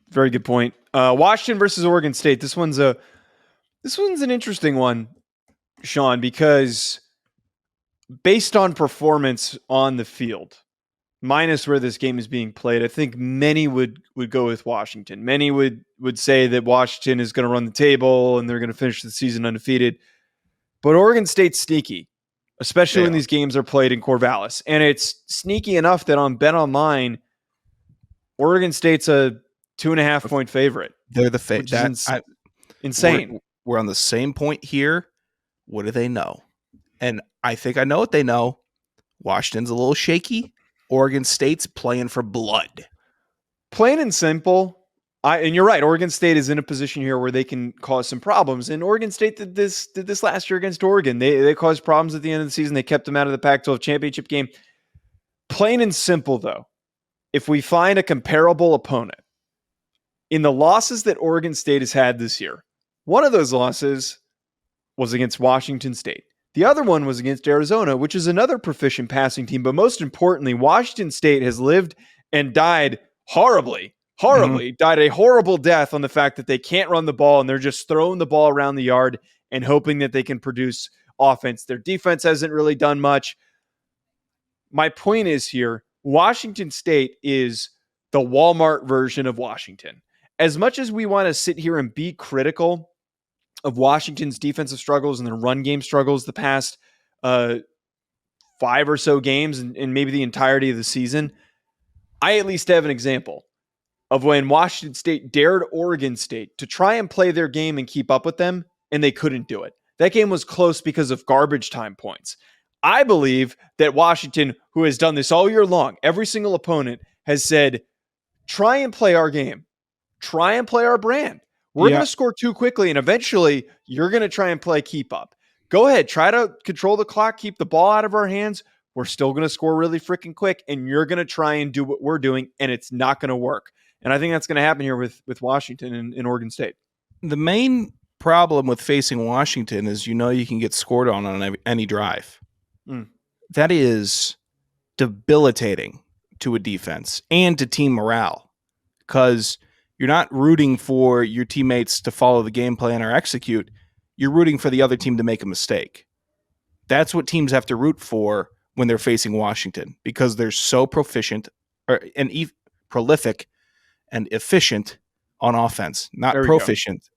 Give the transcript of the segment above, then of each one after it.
Very good point. Washington versus Oregon State. This one's an interesting one, Sean, because based on performance on the field, minus where this game is being played, I think many would go with Washington. Many would say that Washington is going to run the table and they're going to finish the season undefeated. But Oregon State's sneaky, especially when these games are played in Corvallis. And it's sneaky enough that on BetOnline, Oregon State's a 2.5-point favorite. They're the favorite. Insane. We're on the same point here. What do they know? And I think I know what they know. Washington's a little shaky. Oregon State's playing for blood. Plain and simple. And you're right. Oregon State is in a position here where they can cause some problems. And Oregon State did this last year against Oregon. They caused problems at the end of the season. They kept them out of the Pac-12 championship game. Plain and simple, though, if we find a comparable opponent in the losses that Oregon State has had this year, one of those losses was against Washington State. The other one was against Arizona, which is another proficient passing team. But most importantly, Washington State has lived and died horribly, died a horrible death on the fact that they can't run the ball and they're just throwing the ball around the yard and hoping that they can produce offense. Their defense hasn't really done much. My point is here, Washington State is the Walmart version of Washington. As much as we want to sit here and be critical of Washington's defensive struggles and their run game struggles the past 5 or so games and maybe the entirety of the season, I at least have an example of when Washington State dared Oregon State to try and play their game and keep up with them, and they couldn't do it. That game was close because of garbage time points. I believe that Washington, who has done this all year long, every single opponent has said, try and play our game. Try and play our brand. We're going to score too quickly, and eventually you're going to try and play keep up. Go ahead. Try to control the clock, keep the ball out of our hands. We're still going to score really freaking quick, and you're going to try and do what we're doing, and it's not going to work. And I think that's going to happen here with Washington and Oregon State. The main problem with facing Washington is you can get scored on any drive. That is debilitating to a defense and to team morale because you're not rooting for your teammates to follow the game plan or execute. You're rooting for the other team to make a mistake. That's what teams have to root for when they're facing Washington because they're so prolific and efficient on offense. Not proficient.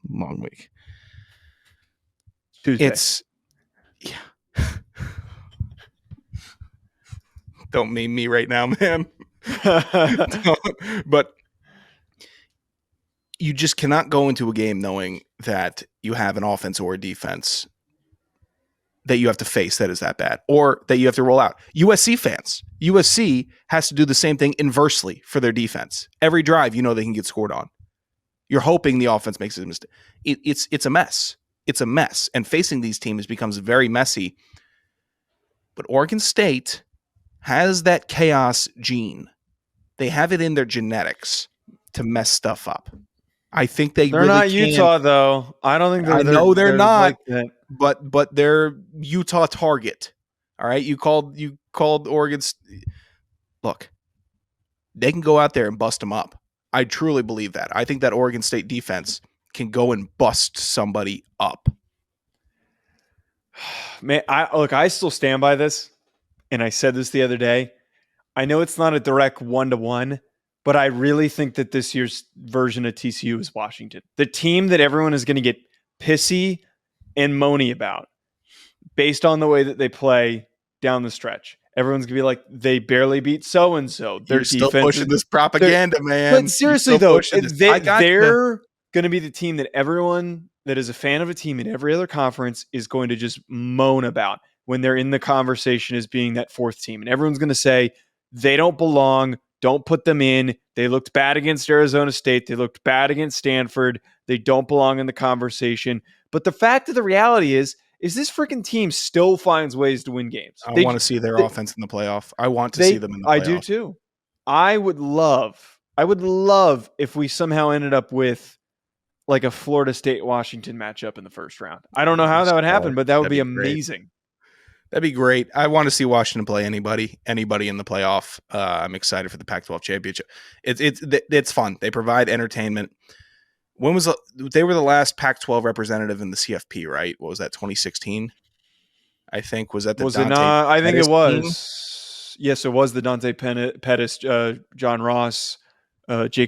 Long week. Tuesday. Don't meme me right now, man. But you just cannot go into a game knowing that you have an offense or a defense that you have to face that is that bad or that you have to roll out. USC has to do the same thing inversely for their defense. Every drive, they can get scored on. You're hoping the offense makes a mistake. It's a mess. It's a mess. And facing these teams becomes very messy. But Oregon State has that chaos gene. They have it in their genetics to mess stuff up. I think they're really not Utah, though. I don't think they're. I know they're not, like but they're Utah target. All right, you called Oregon. Look, they can go out there and bust them up. I truly believe that. I think that Oregon State defense can go and bust somebody up. Man, I still stand by this, and I said this the other day. I know it's not a direct 1-to-1, but I really think that this year's version of TCU is Washington. The team that everyone is going to get pissy and moany about based on the way that they play down the stretch. Everyone's going to be like, they barely beat so-and-so. You're still pushing this propaganda, man. But seriously, though, they're going to be the team that everyone that is a fan of a team in every other conference is going to just moan about when they're in the conversation as being that fourth team. And everyone's going to say, they don't belong. Don't put them in. They looked bad against Arizona State. They looked bad against Stanford. They don't belong in the conversation. But the fact of the reality is this freaking team still finds ways to win games. I want to see their offense in the playoff. I want to see them in the playoff. I do too. I would love if we somehow ended up with like a Florida State-Washington matchup in the first round. I don't know how that would happen, but that would be amazing. That'd be great. I want to see Washington play anybody in the playoff. I'm excited for the Pac-12 championship. It's fun. They provide entertainment. They were the last Pac-12 representative in the CFP, right? What was that? 2016, I think. Was that the Was it Dante not? I think it Pettis team? was. Yes, it was the Dante Pettis, John Ross, Jake